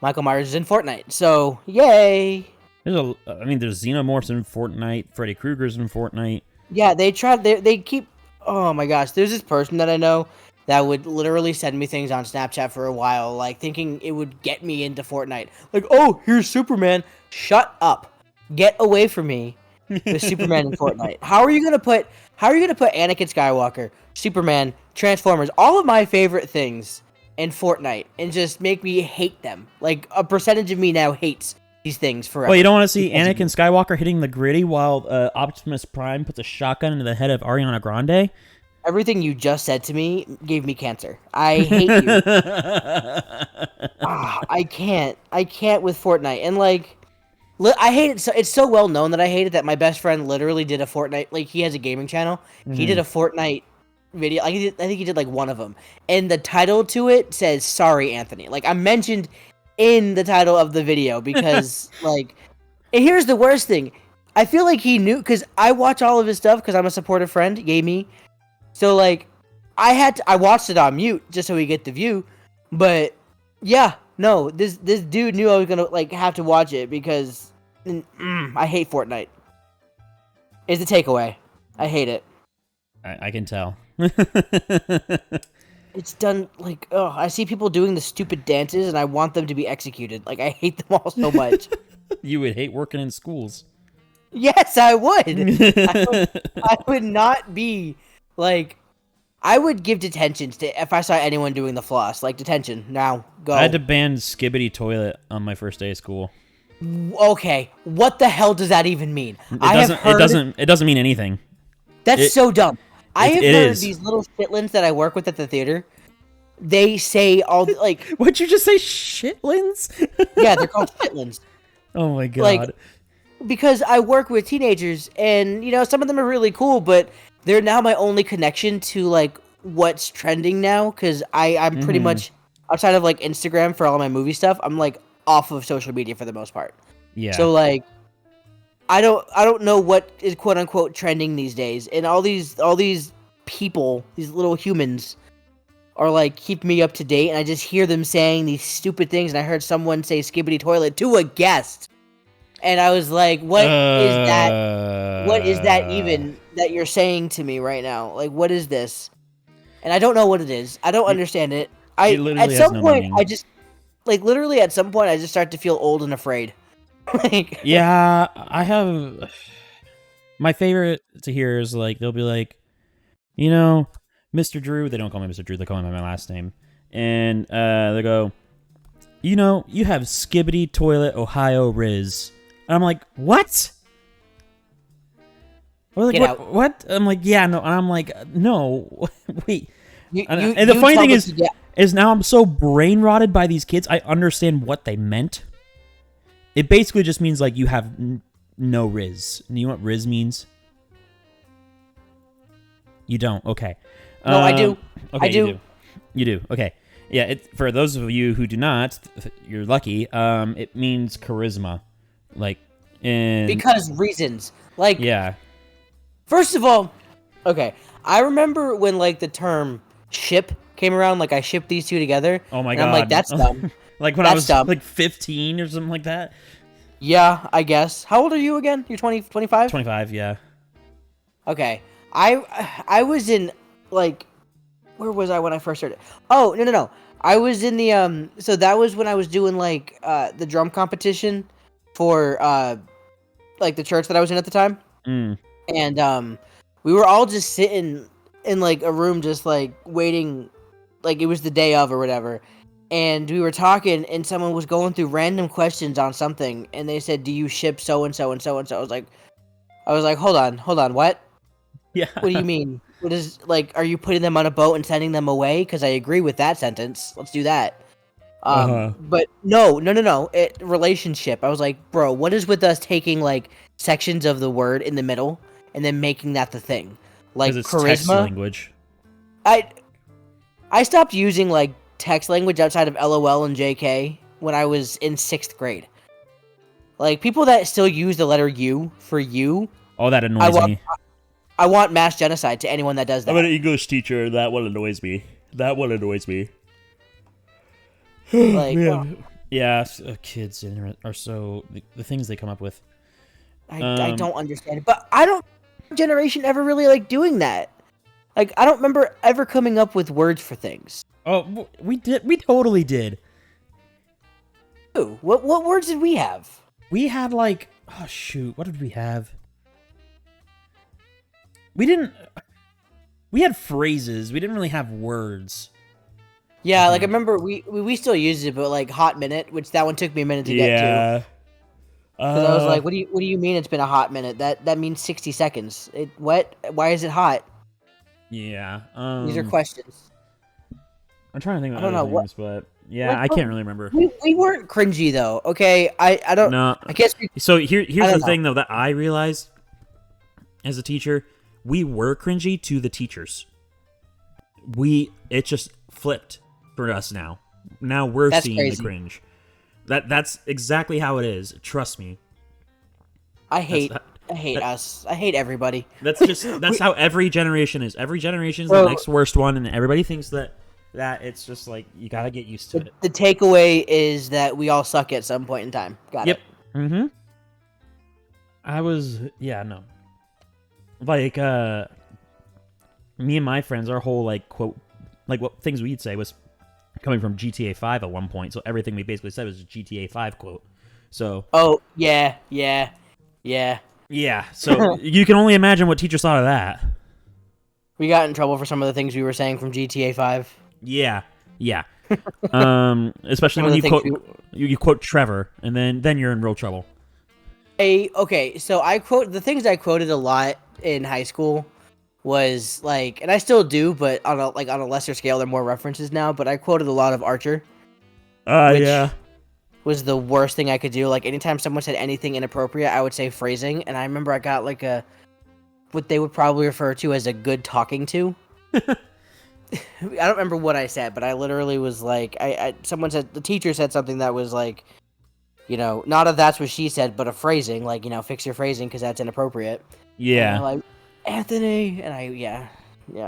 B: Michael Myers is in Fortnite. So, yay.
A: There's Xenomorphs in Fortnite, Freddy Krueger's in Fortnite.
B: Yeah, they keep... Oh my gosh, there's this person that I know that would literally send me things on Snapchat for a while, like thinking it would get me into Fortnite. Like, oh, here's Superman. Shut up. Get away from me with Superman in Fortnite. How are you gonna put Anakin Skywalker, Superman, Transformers, all of my favorite things in Fortnite and just make me hate them? Like, a percentage of me now hates these things forever.
A: Well, you don't want to see Anakin Skywalker hitting the gritty while Optimus Prime puts a shotgun into the head of Ariana Grande?
B: Everything you just said to me gave me cancer. I hate you. I can't with Fortnite. And, like, I hate it. So it's so well known that I hate it that my best friend literally did a Fortnite. Like, he has a gaming channel. Mm-hmm. He did a Fortnite video. I think he did, like, one of them. And the title to it says, "Sorry, Anthony." Like, I'm mentioned in the title of the video because, like, and here's the worst thing. I feel like he knew because I watch all of his stuff because I'm a supportive friend. Yay me. So like, I watched it on mute just so we get the view. But yeah, no, this dude knew I was gonna like have to watch it because I hate Fortnite. Is the takeaway. I hate it.
A: I can tell.
B: It's done like, oh, I see people doing the stupid dances and I want them to be executed. Like, I hate them all so much.
A: You would hate working in schools.
B: Yes, I would. I would not be like, I would give detention to if I saw anyone doing the floss. Like, detention. Now, go.
A: I had to ban Skibbity Toilet on my first day of school.
B: Okay, what the hell does that even mean?
A: It doesn't mean anything.
B: That's so dumb. I have heard
A: is.
B: these little shitlins that I work with at the theater. They say all like,
A: What'd you just say? Shitlins?
B: yeah, they're called shitlins.
A: Oh my god.
B: Like, because I work with teenagers, and you know, some of them are really cool, but they're now my only connection to like what's trending now. Because I'm pretty much outside of like Instagram for all my movie stuff. I'm like off of social media for the most part.
A: Yeah.
B: So like, I don't know what is quote unquote trending these days, and all these people, these little humans, are like keep me up to date, and I just hear them saying these stupid things. And I heard someone say "skibbity toilet" to a guest, and I was like, "What is that? What is that even that you're saying to me right now? Like, what is this?" And I don't know what it is. I don't understand it. At some point, I just like literally at some point I just start to feel old and afraid. Like,
A: yeah, I have my favorite to hear is like they'll be like, you know, Mr. Drew. They don't call me Mr. Drew. They call me by my last name, and they go, you know, you have Skibbity Toilet Ohio Riz. And I'm like, what? Like,
B: Get out.
A: What? I'm like, yeah, no. And I'm like, no, wait. And the
B: you
A: funny thing
B: tell them
A: is now I'm so brain rotted by these kids. I understand what they meant. It basically just means like you have no Riz. And you know what Riz means? You don't. Okay.
B: No, I do.
A: Okay,
B: I do.
A: You do. Okay. Yeah. For those of you who do not, you're lucky. It means charisma, like
B: because reasons. Like,
A: yeah.
B: First of all, okay, I remember when like the term "ship" came around. Like, I shipped these two together.
A: Oh my
B: and
A: god.
B: I'm like, that's dumb.
A: Like when I was like 15 or something like that.
B: Yeah, I guess. How old are you again? You're 20, 25?
A: 25, yeah.
B: Okay. I was in, like, where was I when I first started? Oh, no. I was in the, so that was when I was doing, like, the drum competition for, like, the church that I was in at the time. And, we were all just sitting in, like, a room just, like, waiting, like, it was the day of or whatever. And we were talking, and someone was going through random questions on something, and they said, "Do you ship so and so and so and so?" I was like, hold on, what?
A: Yeah.
B: What do you mean? What is like? Are you putting them on a boat and sending them away? Because I agree with that sentence. Let's do that. But no. Relationship. I was like, bro, what is with us taking like sections of the word in the middle and then making that the thing? Like
A: it's
B: charisma.
A: Text language.
B: I stopped using like text language outside of LOL and JK when I was in 6th grade. Like, people that still use the letter U for you.
A: Oh, that annoys me.
B: I want mass genocide to anyone that does that.
A: I'm an English teacher. That one annoys me.
B: Like,
A: yeah, kids are so the things they come up with.
B: I don't understand it, but I don't generation ever really like doing that. Like, I don't remember ever coming up with words for things.
A: Oh, we did. We totally did.
B: Ooh, what words did we have?
A: We had like, oh shoot, what did we have? We had phrases. We didn't really have words.
B: Yeah, like I remember we still used it, but like hot minute, which that one took me a minute to get to. Because I was like, what do you mean it's been a hot minute? That means 60 seconds. What? Why is it hot?
A: Yeah.
B: These are questions.
A: I'm trying to think of other things, but yeah, I can't really remember.
B: We weren't cringy though. Okay, I don't.
A: No.
B: I guess.
A: So here's the thing though that I realized as a teacher, we were cringy to the teachers. It just flipped for us now. Now we're seeing crazy. The cringe. That's exactly how it is. Trust me.
B: I hate I hate us. I hate everybody.
A: That's how every generation is. Every generation is the next worst one, and everybody thinks that it's just like you gotta get used to it.
B: The takeaway is that we all suck at some point in time. Got it.
A: Mm-hmm. Like me and my friends, our whole like quote, like what things we'd say was coming from GTA 5 at one point. So everything we basically said was a GTA 5 quote. So.
B: Oh yeah.
A: Yeah. So you can only imagine what teachers thought of that.
B: We got in trouble for some of the things we were saying from GTA 5.
A: Yeah. Especially when you quote Trevor, and then you're in real trouble.
B: Okay, so the things I quoted a lot in high school was like, and I still do, but on a lesser scale. There are more references now, but I quoted a lot of Archer.
A: Yeah.
B: Was the worst thing I could do. Like anytime someone said anything inappropriate, I would say phrasing, and I remember I got like what they would probably refer to as a good talking to. I don't remember what I said, but I literally was like, the teacher said something that was like, not a that's what she said, but a phrasing, like, fix your phrasing because that's inappropriate.
A: Yeah.
B: And like, Anthony, and yeah.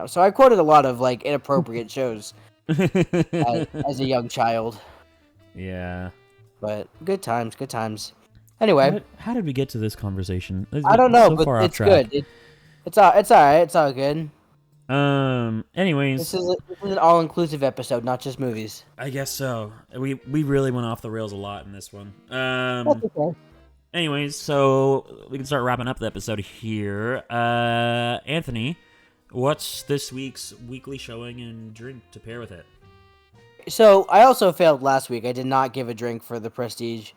B: So I quoted a lot of like inappropriate shows as a young child.
A: Yeah.
B: But good times. Anyway,
A: how did we get to this conversation?
B: I don't know, but it's good. It's all right. It's all good.
A: Anyways,
B: this is an all-inclusive episode, not just movies.
A: I guess so. We really went off the rails a lot in this one.
B: That's okay.
A: Anyways, so we can start wrapping up the episode here. Anthony, what's this week's weekly showing and drink to pair with it?
B: So I also failed last week. I did not give a drink for the Prestige.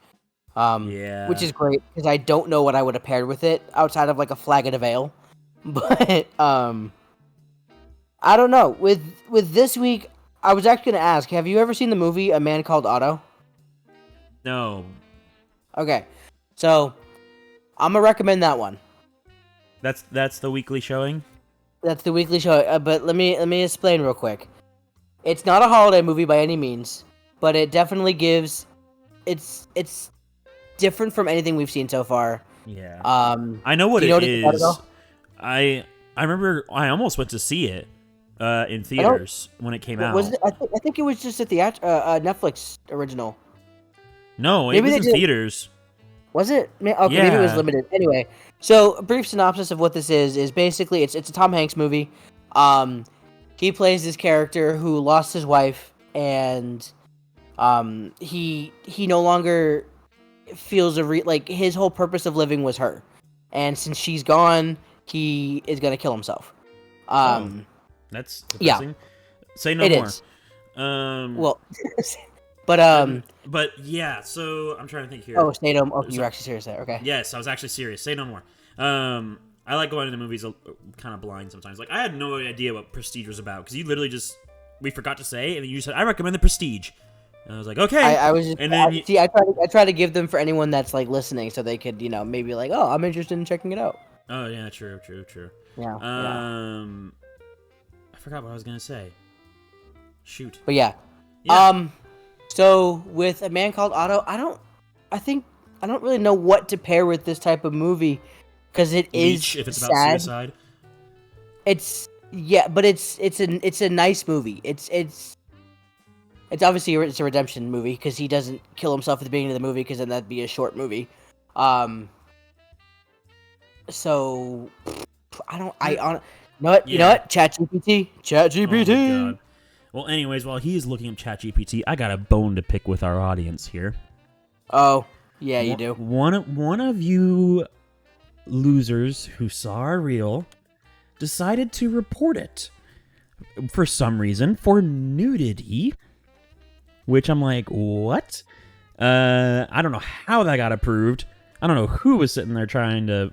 B: Which is great because I don't know what I would have paired with it outside of like a flagon of ale. But I don't know. With this week, I was actually going to ask, have you ever seen the movie A Man Called Otto?
A: No.
B: Okay. So, I'm going to recommend that one.
A: That's the weekly showing?
B: That's the weekly show, but let me explain real quick. It's not a holiday movie by any means, but it definitely gives it's different from anything we've seen so far.
A: Yeah. I know what it is. I remember I almost went to see it in theaters when it came out.
B: I think it was just a Netflix original.
A: No, it was in theaters.
B: Was it? Okay, maybe it was limited. Anyway, so a brief synopsis of what this is basically it's a Tom Hanks movie. He plays this character who lost his wife, and he no longer feels like his whole purpose of living was her, and since she's gone, he is gonna kill himself.
A: That's depressing.
B: Yeah.
A: Say no more.
B: Is. Well,
A: but yeah. So I'm trying to think here.
B: Oh, say no more. You were actually serious there. Okay.
A: Yes, I was actually serious. Say no more. I like going into movies kind of blind sometimes. Like I had no idea what Prestige was about because you literally we forgot to say, and then you said I recommend the Prestige. And I was like, okay.
B: I was just, and then I try to give them for anyone that's like listening, so they could maybe like, oh, I'm interested in checking it out.
A: Oh yeah, true.
B: Yeah.
A: I forgot what I was gonna say. Shoot.
B: But yeah. So with A Man Called Otto, I don't really know what to pair with this type of movie because it is
A: if it's
B: sad.
A: about suicide.
B: But it's a nice movie. It's obviously it's a redemption movie because he doesn't kill himself at the beginning of the movie because then that'd be a short movie. So you know what? ChatGPT.
A: Oh my God. Well, anyways, while he's looking up ChatGPT, I got a bone to pick with our audience here.
B: Oh, yeah, you do.
A: One of you losers who saw our reel decided to report it for some reason for nudity, which I'm like, what? I don't know how that got approved. I don't know who was sitting there trying to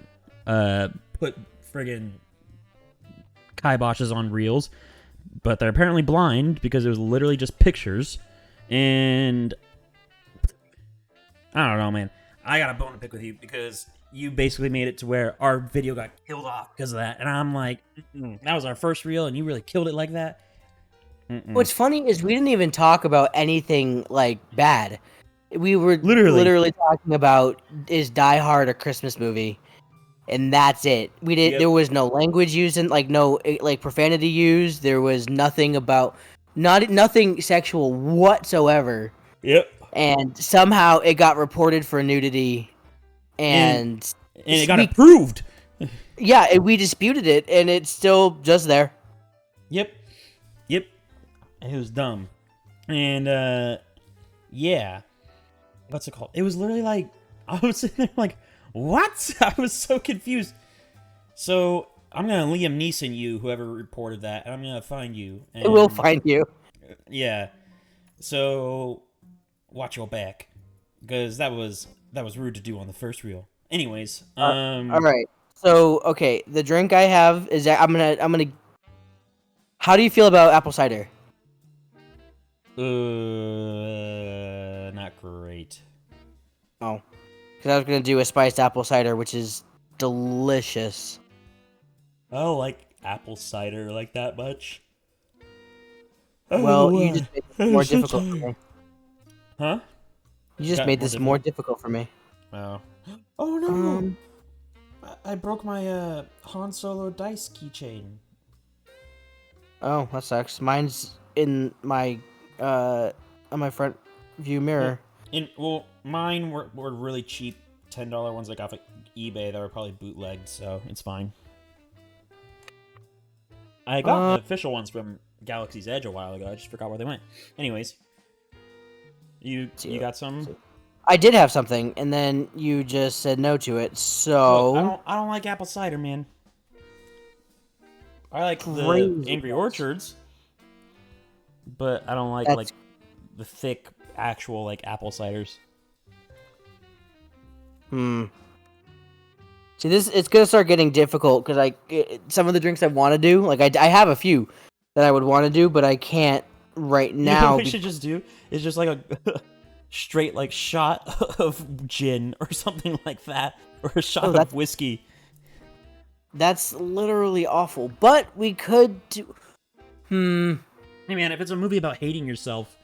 A: put friggin' kiboshes on reels, but they're apparently blind because it was literally just pictures. And I don't know, man. I got a bone to pick with you because you basically made it to where our video got killed off because of that. And I'm like, that was our first reel and you really killed it like that?
B: What's funny is we didn't even talk about anything like bad. We were literally talking about, is Die Hard a Christmas movie? and that's it. We did.
A: Yep.
B: There was no language used, and like no like profanity used. There was nothing about nothing sexual whatsoever.
A: Yep.
B: And somehow it got reported for nudity, and
A: it got approved.
B: Yeah, and we disputed it, and it's still just there.
A: Yep. It was dumb, and yeah. What's it called? It was literally like I was sitting there like, what? I was so confused. So I'm gonna Liam Neeson you, whoever reported that, and I'm gonna find you. And,
B: It will find you.
A: Yeah. So watch your back, because that was rude to do on the first reel. Anyways,
B: all right. So okay, the drink I have is I'm gonna. How do you feel about apple cider?
A: Not great.
B: Oh, because I was gonna do a spiced apple cider, which is delicious.
A: I don't like apple cider like that much.
B: Well, you just made this more difficult for me.
A: Huh?
B: You just made this more difficult for me.
A: Oh. Oh no! I broke my Han Solo dice keychain.
B: Oh, that sucks. Mine's in my on my front view mirror.
A: Well, mine were really cheap, $10 ones I got off eBay that were probably bootlegged, so it's fine. I got the official ones from Galaxy's Edge a while ago. I just forgot where they went. Anyways, you got some?
B: I did have something, and then you just said no to it. So
A: look, I don't like apple cider, man. I like the Angry Orchards, but I don't like the thick actual like apple ciders.
B: See, it's gonna start getting difficult because some of the drinks I want to do, like I have a few that I would want to do, but I can't right now.
A: You know what we should just do is just like a straight like shot of gin or something like that, or a shot of whiskey.
B: That's literally awful, but we could do.
A: Hey man, if it's a movie about hating yourself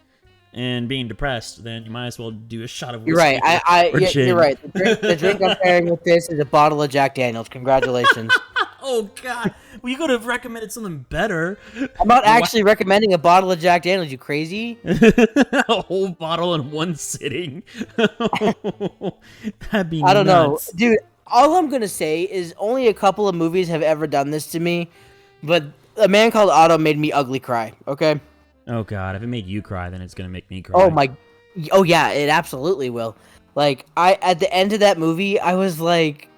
A: and being depressed, then you might as well do a shot of whiskey.
B: You're right.
A: Or gin.
B: You're right. The drink I'm pairing with this is a bottle of Jack Daniels. Congratulations.
A: Oh god, well you could have recommended something better.
B: I'm not actually recommending a bottle of Jack Daniels. You crazy?
A: A whole bottle in one sitting. That'd be.
B: I don't
A: nuts.
B: know, dude. All I'm gonna say is only a couple of movies have ever done this to me, but A Man Called Otto made me ugly cry. Okay.
A: Oh god, if it made you cry, then it's gonna make me cry.
B: Oh yeah, it absolutely will. Like at the end of that movie, I was like,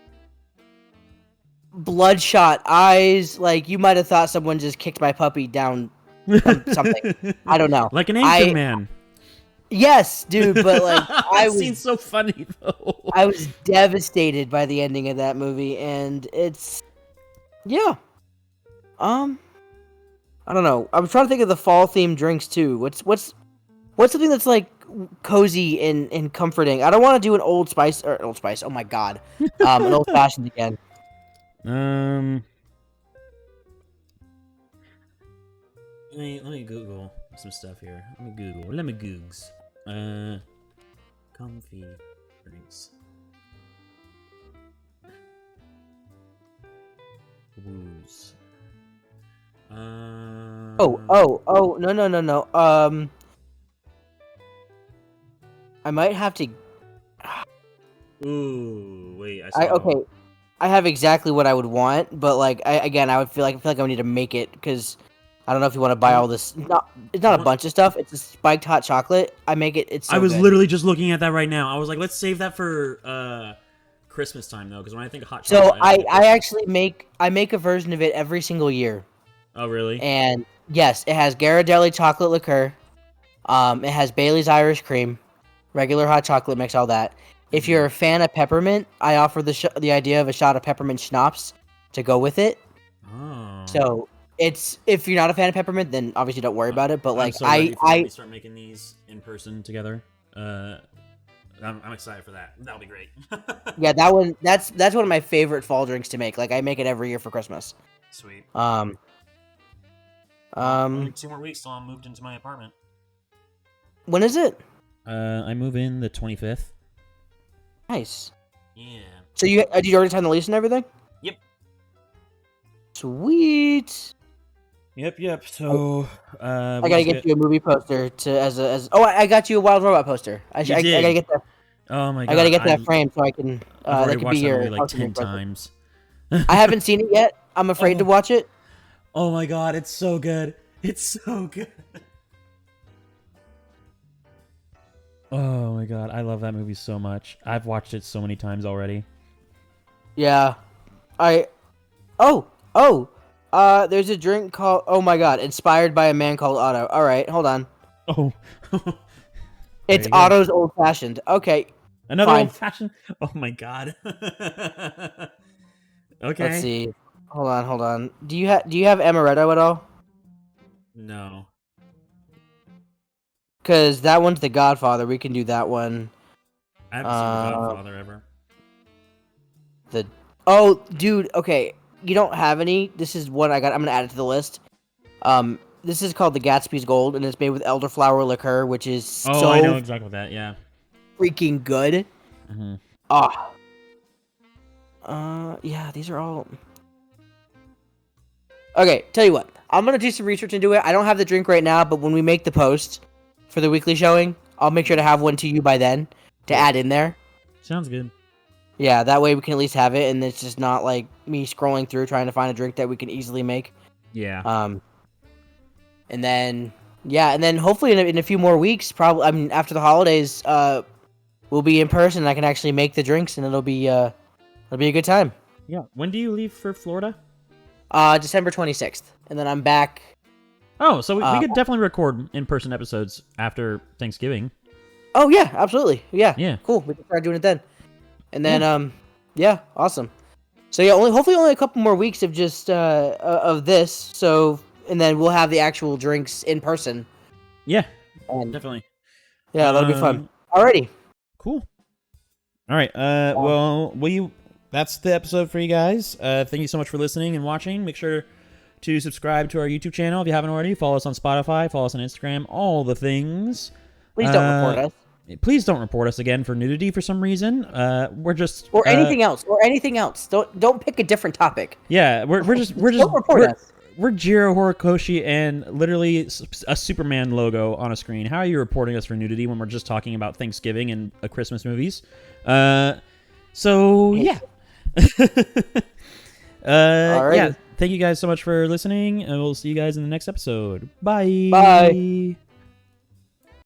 B: bloodshot eyes. Like you might have thought someone just kicked my puppy down something. I don't know.
A: Like an Anchorman.
B: Yes, dude, but like
A: that scene's so funny though.
B: I was devastated by the ending of that movie, and it's I don't know. I'm trying to think of the fall themed drinks too. What's something that's like cozy and comforting? I don't want to do an Old Spice. Oh my god, an Old Fashioned again.
A: Let me Google some stuff here. Let me googs. Comfy drinks. Wooze.
B: Oh, no. I might have to.
A: Ooh, wait.
B: Okay, I have exactly what I would want, but like I would feel like I would need to make it because I don't know if you want to buy all this. It's not a bunch of stuff. It's a spiked hot chocolate. I make it. It's. So
A: I was
B: good.
A: literally just looking at that right now. I was like, let's save that for Christmas time though, because when I think of hot chocolate,
B: so I actually make a version of it every single year.
A: Oh really?
B: And yes, it has Ghirardelli chocolate liqueur. It has Bailey's Irish cream, regular hot chocolate mix, all that. If you're a fan of peppermint, I offer the idea of a shot of peppermint schnapps to go with it.
A: Oh.
B: So if you're not a fan of peppermint, then obviously don't worry about it. But like
A: I start making these in person together. I'm excited for that. That'll be great.
B: Yeah, that one. That's one of my favorite fall drinks to make. Like I make it every year for Christmas.
A: Sweet.
B: Only
A: 2 more weeks till I'm moved into my apartment.
B: When is it?
A: I move in the 25th.
B: Nice.
A: Yeah.
B: So did you already sign the lease and everything?
A: Yep.
B: Sweet.
A: Yep. So
B: I gotta get you a movie poster I got you a Wild Robot poster. I gotta get that.
A: Oh my god!
B: I gotta get that framed so I can.
A: I've already
B: that could
A: watched
B: be
A: that
B: your
A: movie like 10 times.
B: I haven't seen it yet. I'm afraid to watch it.
A: Oh my god! It's so good. It's so good. Oh my god! I love that movie so much. I've watched it so many times already.
B: Yeah, there's a drink called. Oh my god! Inspired by a man called Otto. All right, hold on.
A: Oh.
B: It's Otto's Old Fashioned. Okay.
A: Another Old Fashioned? Oh my god. Okay.
B: Let's see. Hold on. Do you have amaretto at all?
A: No.
B: Because that one's The Godfather. We can do that one.
A: I haven't seen The Godfather ever.
B: Oh, dude. Okay. You don't have any. This is what I got. I'm gonna add it to the list. This is called the Gatsby's Gold, and it's made with elderflower liqueur, which is so
A: I know exactly what that. Yeah.
B: freaking good.
A: Mm-hmm.
B: Yeah. These are all. Okay. Tell you what. I'm gonna do some research into it. I don't have the drink right now, but when we make the post for the weekly showing, I'll make sure to have one to you by then to add in there.
A: Sounds good.
B: Yeah, that way we can at least have it, and it's just not like me scrolling through trying to find a drink that we can easily make.
A: Yeah.
B: And then hopefully in a few more weeks, probably after the holidays, we'll be in person. And I can actually make the drinks, and it'll be a good time.
A: Yeah. When do you leave for Florida?
B: December 26th, and then I'm back.
A: Oh, so we could definitely record in-person episodes after Thanksgiving.
B: Oh yeah, absolutely. Yeah. Cool. We can start doing it then. And then yeah, awesome. So yeah, hopefully only a couple more weeks of just of this. So and then we'll have the actual drinks in person.
A: Yeah, definitely.
B: Yeah, that'll be fun. Alrighty.
A: Cool. All right. Well, that's the episode for you guys. Thank you so much for listening and watching. Make sure to subscribe to our YouTube channel if you haven't already. Follow us on Spotify. Follow us on Instagram. All the things.
B: Please don't report us.
A: Please don't report us again for nudity for some reason. We're just
B: anything else. Don't pick a different topic.
A: Yeah, we're just
B: don't report us.
A: We're Jiro Horikoshi and literally a Superman logo on a screen. How are you reporting us for nudity when we're just talking about Thanksgiving and Christmas movies? So yeah. Yeah. Thank you guys so much for listening, and we'll see you guys in the next episode. Bye.
B: Bye.